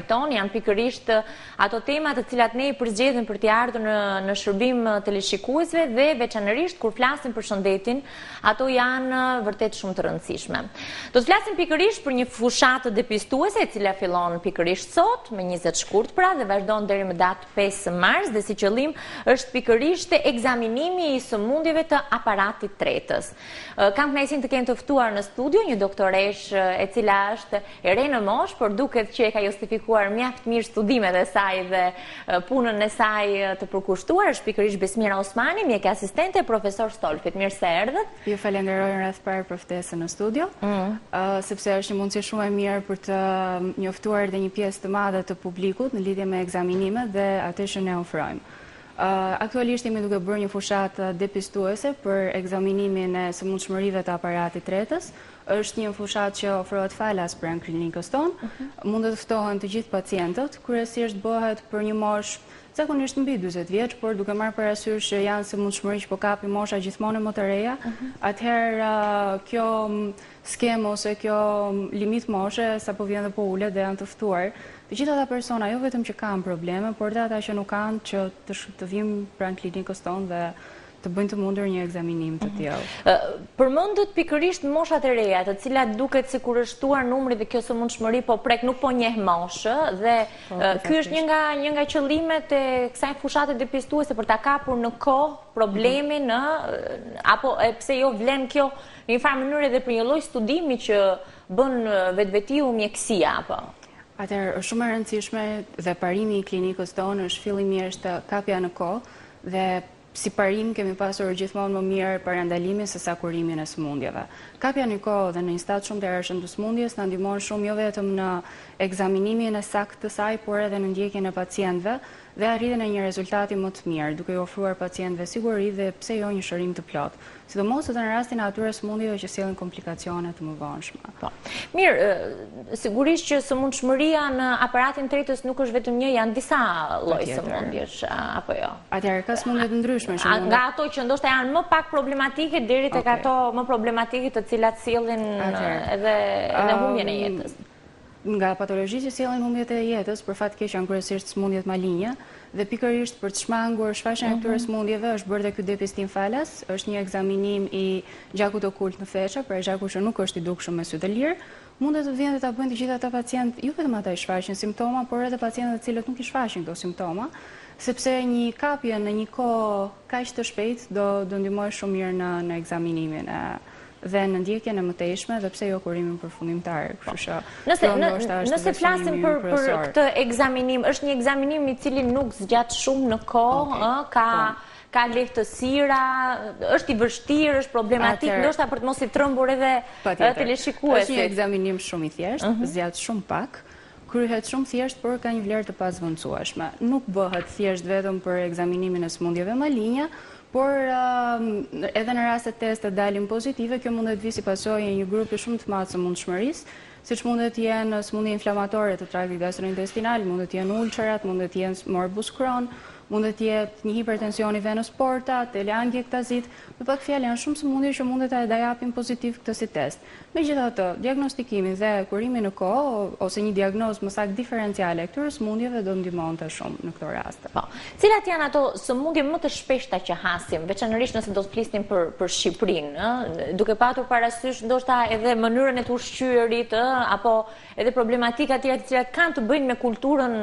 ton janë pikërisht ato tema të cilat ne i përzgjedhim për t'i ardhur në shërbim teleshikuesve dhe veçanërisht kur flasim për shëndetin, ato janë vërtet shumë të rëndësishme. Do të flasim pikërisht për një fushatë depistuese e cila fillon pikërisht sot me 20 shkurt pra dhe vazhdon deri më datë 5 mars dhe si qëllim është pikërisht ekzaminimi i sëmundjeve të aparatit tretës. Kam kënaqësinë të kem të ftuar në studio një doktoresh e cila është e re në moshë, por duket që e ka justifikuar mjaft mirë studimet e saj dhe punën e saj të përkushtuar. Është pikërisht Besmira Osmani, mjek asistente e profesor Stolfit. Mirë se erdhët. Ju falenderoj në radh parë për ftesën në studio, sepse është një mundësi shumë e mirë për të njoftuar edhe një pjesë të madhe të publikut në lidhje me ekzaminimet dhe atë që ne ofrojmë. Aktualisht jemi duke bërë një fushatë depistuese për ekzaminimin e sëmundshmërive të aparatit tretës. Është një fushatë që ofrohet falas pranë klinikës tonë. Mund të ftohen të gjithë pacientët, kryesisht bëhet për një moshë zakonisht mbi 40 vjeç, por duke marrë parasysh që janë sëmundshmëri që po kapi mosha gjithmonë më të reja, atëherë kjo skemë ose kjo limit moshe sapo vjen dhe po ulet dhe janë të ftuar. Të gjitha ata persona jo vetëm që kanë probleme, por dhe ata që nuk kanë që të vinë pranë klinikës tonë dhe të bëjnë të mundur një ekzaminim të tillë. Përmendët pikërisht moshat e reja, të cilat duket sikur është shtuar numri dhe kjo sëmundshmëri po prek nuk po njeh moshë dhe ky është një nga qëllimet e kësaj fushate depistuese për ta kapur në kohë problemin apo pse jo vlen kjo në një farë mënyrë edhe për një lloj studimi që bën vetvetiu mjekësia apo. Atëherë është shumë e rëndësishme dhe parimi i klinikës tonë është fillimisht kapja në kohë dhe si parim kemi pasur gjithmonë më mirë parandalimin se sa kurimin e sëmundjeve. Kapja në kohë dhe në një stad shumë të hershëm të sëmundjes na ndihmon shumë jo vetëm në ekzaminimin e saktë të saj, por edhe në ndjekjen e pacientëve dhe arritjen e një rezultati më të mirë, duke i ofruar pacientëve siguri dhe pse jo një shërim të plotë. Sidomos edhe në rastin e atyre sëmundjeve që sjellin komplikacione të mëvonshme. Po. Mirë, sigurisht që sëmundshmëria në aparatin tretës nuk është vetëm një, janë disa lloj sëmundjesh apo jo. Atëherë ka sëmundje të ndryshme nga ato që ndoshta janë më pak problematike deri tek ato më problematike të cilat sjellin edhe humbjen e jetës. Nga patologjitë që sjellin humbjet e jetës, për fat keq janë kryesisht sëmundjet malinje dhe pikërisht për të shmangur shfaqjen e këtyre sëmundjeve është bërë dhe ky depistim falas, është një ekzaminim i gjakut okult në fesha, pra gjaku që nuk është i dukshëm me sy të lirë. Mund të vjen dhe ta bëjnë të gjithë ata pacientë, jo vetëm ata që shfaqin simptoma, por edhe pacientët të cilët nuk i shfaqin këto simptoma, sepse një kapje në një kohë kaq të shpejtë do ndihmojë shumë mirë në ekzaminimin dhe në ndjekjen e mëtejshme dhe pse jo kurimin përfundimtar. Kështu që nëse flasim për këtë ekzaminim, është një ekzaminim i cili nuk zgjat shumë në kohë, ka lehtësira, është i vështirë, është problematik, ndoshta për të mos i trembur edhe teleshikuesit. Është një ekzaminim shumë i thjeshtë, zgjat shumë pak. Kryhet shumë thjesht, por ka një vlerë të pazvendësueshme. Nuk bëhet thjesht vetëm për ekzaminimin e sëmundjeve malinje, por edhe në rastet testet dalin pozitive, kjo mund të vi si pasojë një grupi shumë të madh sëmundshmërisë, siç mund të jenë sëmundje inflamatore të traktit gastrointestinal, mund të jenë ulçerat, mund të jenë morbus Crohn, mund të jetë një hipertensioni venës porta, teleangiektazit, me pak fjalë janë shumë sëmundje që mund të japin pozitiv këtë si test. Megjithatë, diagnostikimin dhe kurimin në kohë ose një diagnozë më saktë diferenciale e këtyre sëmundjeve do ndihmonte shumë në këto raste. Po. Cilat janë ato sëmundje më të shpeshta që hasim, veçanërisht nëse do të flisnim për Shqipërinë, duke patur parasysh ndoshta edhe mënyrën e të ushqyerit apo edhe problematika të tjera të cilat kanë të bëjnë me kulturën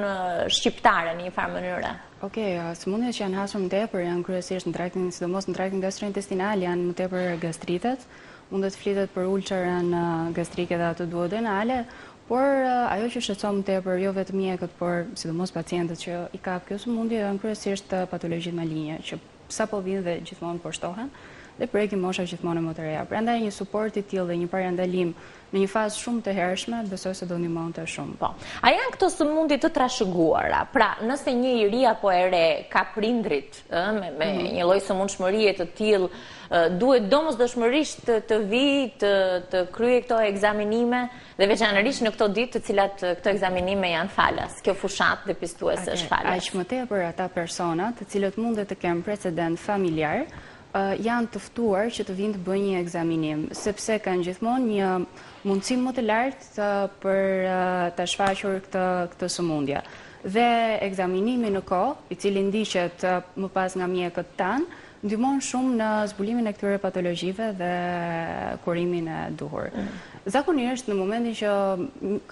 shqiptare në një farë mënyre. Sëmundjet që janë hasur më tepër janë kryesisht sidomos në traktin gastrointestinal, janë më tepër gastritet, mund të flitet për ulçerën gastrike dhe ato duodenale, por ajo që shqetëson më tepër jo vetëm mjekët, por sidomos pacientët që i kap kjo sëmundje janë kryesisht patologjitë malinje, që sapo vinë dhe gjithmonë po shtohen dhe prekin mosha gjithmonë më të reja. Prandaj një suport i tillë dhe një parandalim në një fazë shumë të hershme, besoj se do ndihmonte shumë. Po. A janë këto sëmundje të trashëguara? Pra, nëse një i ri apo e re ka prindrit me një lloj sëmundshmërie të tillë, duhet domosdoshmërisht të vi të kryej këto ekzaminime dhe veçanërisht në këto ditë të cilat këto ekzaminime janë falas. Kjo fushatë depistuese është falas. Aq më tepër ata persona të cilët mund të kenë precedent familjar, janë të ftuar që të vinë të bëjnë një ekzaminim, sepse kanë gjithmonë një mundësi më të lartë për të shfaqur këtë sëmundje. Dhe ekzaminimi në kohë, i cili ndiqet më pas nga mjekët tanë, ndihmon shumë në zbulimin e këtyre patologjive dhe kurimin e duhur. Zakonisht, në momentin që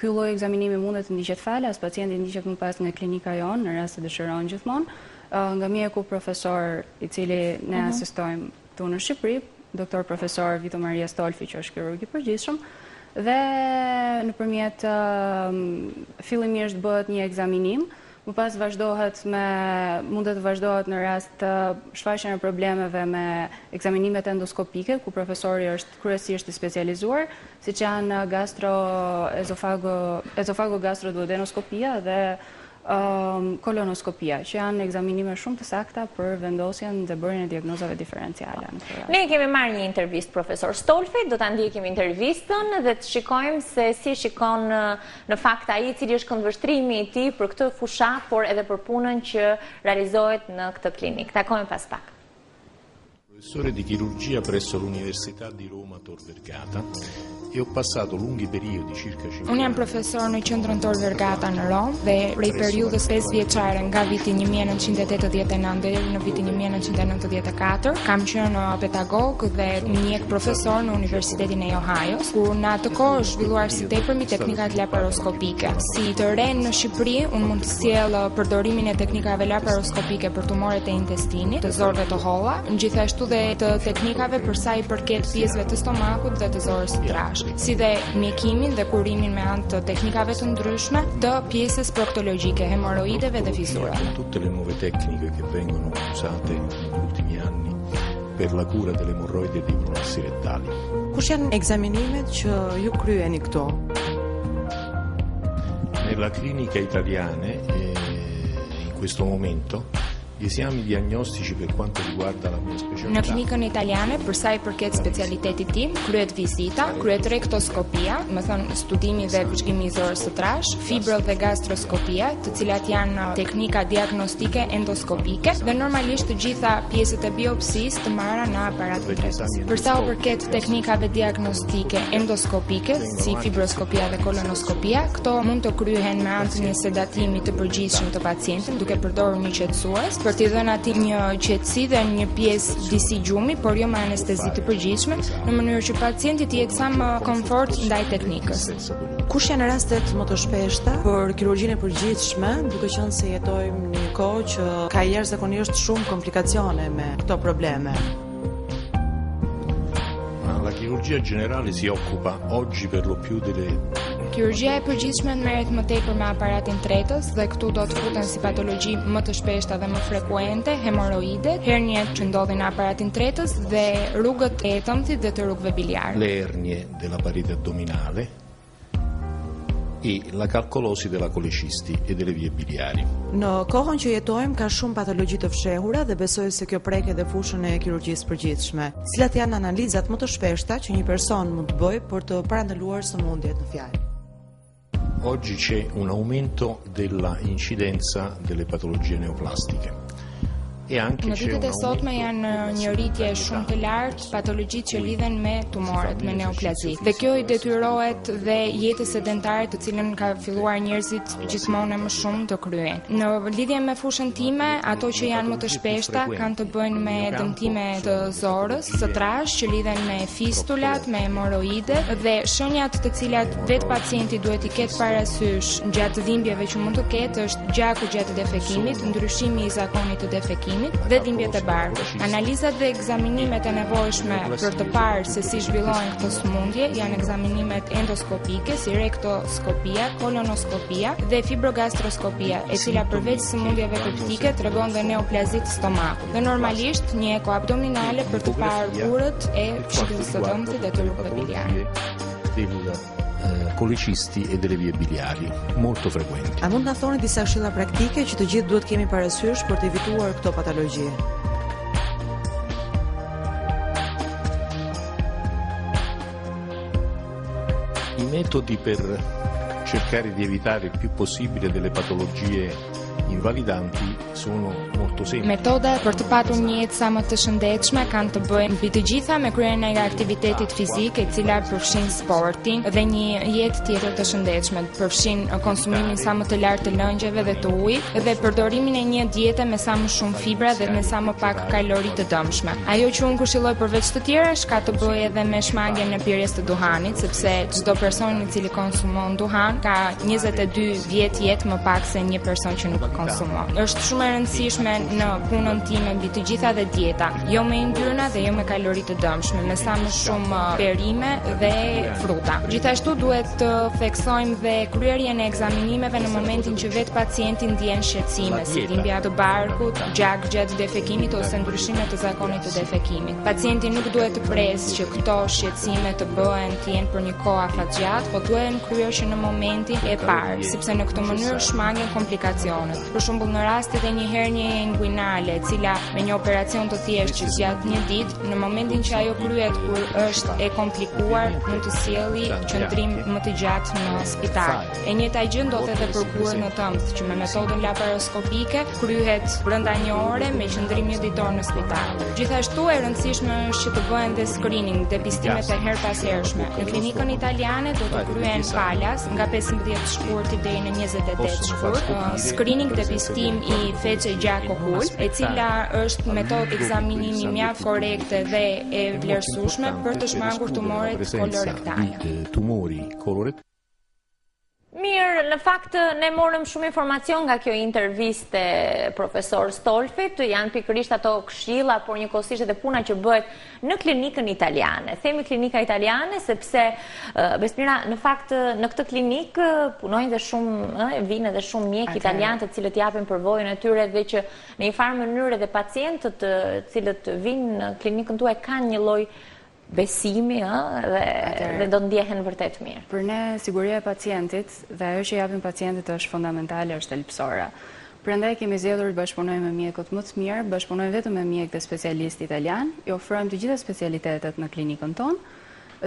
ky lloj ekzaminimi mundet të ndiqet falas, pacienti ndiqet më pas nga klinika jonë, në rast se dëshiron gjithmonë, nga mjeku profesor i cili ne asistojmë këtu në Shqipëri, doktor profesor Vito Maria Stolfi, që është kirurg i përgjithshëm, dhe nëpërmjet fillimisht bëhet një ekzaminim, më pas mundet të vazhdohet në rast të shfaqjen e problemeve me ekzaminimet endoskopike, ku profesori është kryesisht i specializuar, siç janë ezofago-gastroduodenoskopia dhe kolonoskopia, që janë ekzaminime shumë të sakta për vendosjen dhe bërjen e diagnozave diferenciale. Ne kemi marrë një intervistë profesor Stolfi, do ta ndjekim intervistën dhe të shikojmë se si shikon në fakt ai, cili është këndvështrimi i tij për këtë fushat, por edhe për punën që realizohet në këtë klinikë. Takojmë pas pak. Professore di chirurgia presso l'Università di Roma Tor Vergata e ho passato lunghi periodi, circa 5 anni. Unë jam profesor në qendrën Tor Vergata në Rom dhe prej periudhës 5 vjeçare nga viti 1989 deri në vitin 1994 kam qenë pedagog dhe mjek profesor në Universitetin e Ohio, ku në atë kohë është zhvilluar si tepërmi teknikat laparoskopike. Si të renë në Shqipëri, unë mund të sjell përdorimin e teknikave laparoskopike për tumoret e intestinit, të zorëve të holla, gjithashtu dhe të teknikave për sa i përket pjesëve të stomakut dhe të zorës së trash, si dhe mjekimin dhe kurimin me anë të teknikave të ndryshme të pjesës proktologjike, hemoroideve dhe fisurave. Tutte le nuove tecniche che vengono usate negli ultimi anni per la cura delle emorroidi e dei prolapsi rettali. Kush janë ekzaminimet që ju kryeni këto? Nella clinica italiane in questo momento gli esami diagnostici per quanto riguarda la mia specialità. Në klinikën italiane, për sa i përket specialitetit tim, kryet vizita, kryet rektoskopia, më thënë studimi dhe përshkimi i zorës së trash, fibro dhe gastroskopia, të cilat janë teknika diagnostike endoskopike dhe normalisht të gjitha pjesët e biopsisë të marra në aparatin tretës. Për sa u përket teknikave diagnostike endoskopike, si fibroskopia dhe kolonoskopia, këto mund të kryhen me anë të një sedatimi të përgjithshëm të pacientit, duke përdorur një qetësues, për t'i dhënë atij një qetësi dhe një pjesë disi gjumi, por jo me anestezi të përgjithshme, në mënyrë që pacienti të jetë sa më komfort ndaj teknikës. Kush janë rastet më të shpeshta për kirurgjinë e përgjithshme, duke qenë se jetojmë një kohë që ka jashtëzakonisht shumë komplikacione me këto probleme? La chirurgia generale si occupa oggi per lo più delle Kirurgjia e përgjithshme merret më tepër me aparatin tretës dhe këtu do të futen si patologji më të shpeshta dhe më frekuente hemoroidet, herniet që ndodhin në aparatin tretës dhe rrugët e tëmthit dhe të rrugëve biliare. Le ernie della parete addominale e la calcolosi della colecisti e delle vie biliari. Në kohën që jetojmë ka shumë patologji të fshehura dhe besoj se kjo prek edhe fushën e kirurgjisë përgjithshme. Cilat janë analizat më të shpeshta që një person mund të bëjë për të parandaluar sëmundjet në fjalë? Oggi c'è un aumento della incidenza delle patologie neoplastiche. Në vitet e sotme janë një rritje shumë të lartë patologjitë që lidhen me tumoret, me neoplazi. Dhe kjo i detyrohet dhe jetës sedentare të cilën ka filluar njerëzit gjithmonë më shumë të kryejnë. Në lidhje me fushën time, ato që janë më të shpeshta kanë të bëjnë me dëmtime të zorës, së trash që lidhen me fistulat, me hemoroidet dhe shenjat të cilat vetë pacienti duhet i ketë parasysh gjatë dhimbjeve që mund të ketë është gjaku gjatë defekimit, ndryshimi i zakonit të defekimit dhe dhimbjet e barkut. Analizat dhe ekzaminimet e nevojshme për të parë se si zhvillohen këto sëmundje janë ekzaminimet endoskopike, si rektoskopia, kolonoskopia dhe fibrogastroskopia, e cila përveç sëmundjeve peptike tregon dhe neoplazit stomakut. Dhe normalisht një eko abdominale për të parë urët e fshikës së dëmtit dhe të rrugëve biliare. Colecisti e delle vie biliari, molto frequenti. A mund na thoni disa këshilla praktike që të gjithë duhet kemi parasysh për të evituar këto patologji? I metodi per cercare di evitare il più possibile delle patologie invalidanti sono molto semplici. Metoda për të patur një jetë sa më të shëndetshme kanë të bëjnë mbi të gjitha me kryen e aktivitetit fizik, e cila përfshin sportin dhe një jetë tjetër të shëndetshme, përfshin konsumimin sa më të lartë të lëngjeve dhe të ujit dhe përdorimin e një diete me sa më shumë fibra dhe me sa më pak kalori të dëmshme. Ajo që unë këshilloj përveç të tjerash ka të bëjë edhe me shmangjen e pirjes të duhanit, sepse çdo person i cili konsumon duhan ka 22 vjet jetë më pak se një person që nuk konsumon. Është shumë e rëndësishme në punën time mbi të gjitha dhe dieta, jo me yndyrna dhe jo me kalori të dëmshme, me sa më shumë perime dhe fruta. Gjithashtu duhet të theksojmë dhe kryerjen e ekzaminimeve në momentin që vetë pacienti ndjen shqetësime, si dhimbja të barkut, gjak gjatë defekimit ose ndryshime të zakonit të defekimit. Pacienti nuk duhet të presë që këto shqetësime të bëhen të jenë për një kohë afatgjatë, po duhen kryer që në momentin e parë, sepse në këtë mënyrë shmangen komplikacionet. Për shembull, në rastet e një hernie inguinale, e cila me një operacion të thjeshtë që zgjat një ditë, në momentin që ajo kryhet kur është e komplikuar, mund të sjellë qëndrim më të gjatë në spital. E njëjta gjë ndodhet edhe për kurrën në tëmbë, që me metodën laparoskopike kryhet brenda një ore me qëndrim një ditor në spital. Gjithashtu e rëndësishme është që të bëhen dhe screening, depistimet e herpashershme. Në klinikën italiane do të kryen falas nga 15 shkurti deri në 28 shkurt, screening depistim i feçe gjak okull, e cila është metodë ekzaminimi mjaft korrekte dhe e vlerësueshme për të shmangur tumoret kolorektale. Tumori kolorektali. Mirë, në fakt ne morëm shumë informacion nga kjo interviste profesor Stolfit, janë pikërisht ato këshilla, por njëkohësisht edhe puna që bëhet në klinikën italiane. Themi klinika italiane sepse Besmira, në fakt në këtë klinikë punojnë dhe shumë, vinë edhe shumë mjek italianë të cilët japin përvojën e tyre dhe që në një farë mënyrë edhe pacientët të cilët vinë në klinikën tuaj kanë një lloj besimi dhe do ndjehen vërtet mirë. Për ne, siguria e pacientit dhe ajo që japin pacientit është fundamentale, është thelbësore. Prandaj kemi zgjedhur të bashkëpunojmë me mjekët më të mirë, bashkëpunojmë vetëm me mjekë dhe specialistë italian, i ofrojmë të gjitha specialitetet në klinikën tonë,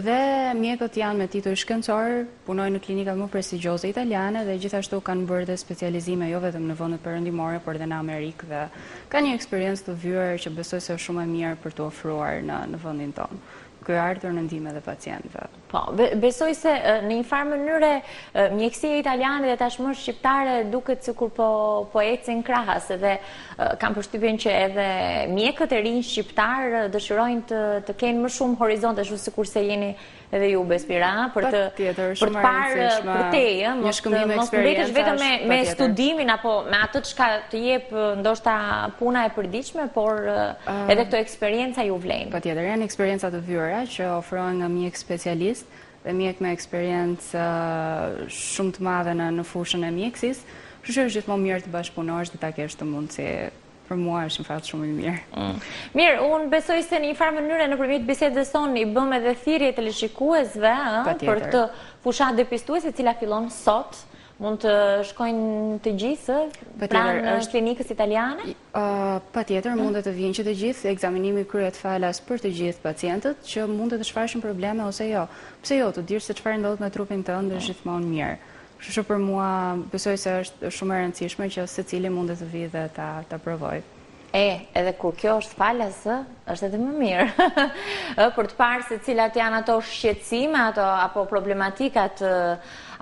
dhe mjekët janë me titull shkencor, punojnë në klinikat më prestigjioze italiane dhe gjithashtu kanë bërë dhe specializime jo vetëm në vendet perëndimore, por edhe në Amerikë dhe kanë një eksperiencë të vyer që besoj se është shumë e mirë për të ofruar në vendin tonë. Ky ardhur në ndihmë dhe pacientëve. Po, besoj se në një farë mënyre mjekësia italiane dhe tashmë shqiptare duket sikur po ecin krahas, edhe kam përshtypjen që edhe mjekët e rinj shqiptar dëshirojnë të kenë më shumë horizonte, ashtu sikur se jeni edhe ju Besmira, për të parë për te, mos mbetesh vetëm me studimin apo me atë çka të jep ndoshta puna e përditshme, por edhe këto eksperjenca ju vlen. Patjetër, janë eksperienca të vjera që ofrohen nga mjek specialist dhe mjek me eksperiencë shumë të madhe në fushën e mjekësisë, kështu që është gjithmonë mirë të bashkëpunosh dhe ta kesh të mundësi. Për mua është në fakt shumë i mirë. Mirë, unë besoj se në një farë mënyrë nëpërmjet bisedës sonë i bëm edhe thirrje teleshikuesve për të fushat depistuese e cila fillon sot. Mund të shkojnë të gjithë pranë klinikës italiane? Patjetër, mundet të vinë që të gjithë, ekzaminimi kryhet falas për të gjithë pacientët që mundet të shfaqin probleme ose jo. Pse jo, të dirë se çfarë ndodhet me trupin tënd është gjithmonë mirë. Kështu që për mua besoj se është shumë e rëndësishme që secili mundet të vijë dhe ta provoj. Edhe kur kjo është falas, është edhe më mirë. Për të parë se cilat janë ato shqetësime apo problematikat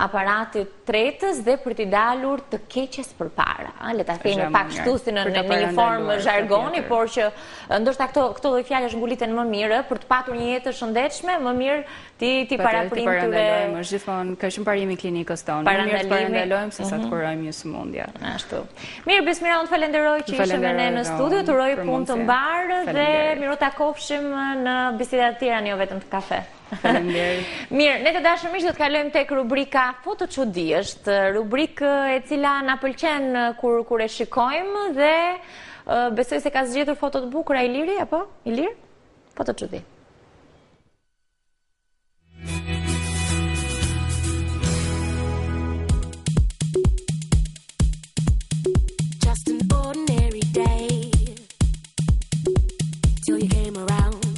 aparatit tretës dhe për t'i dalur të keqes përpara. Le ta themi pak kështu si në një formë zhargoni, por që ndoshta këto lloj fjalësh nguliten më mirë për të patur një jetë të shëndetshme, më mirë ti paraprim tyre. Është gjithmonë ka shumë parimi klinikës tonë. Më mirë të parandalojmë se sa të kurojmë një sëmundje. Ashtu. Mirë, Besmira, unë të falenderoj që ishe me ne në studio, të uroj punë të mbarë dhe miro ta kofshim në biseda të tjera, jo vetëm të kafe. Mirë, ne të dashëmisht do të kalojmë tek rubrika Foto Çudi, është rubrikë e cila na pëlqen kur e shikojmë dhe besoj se ka zgjedhur foto të bukura Iliri, apo? Ilir? Foto Çudi.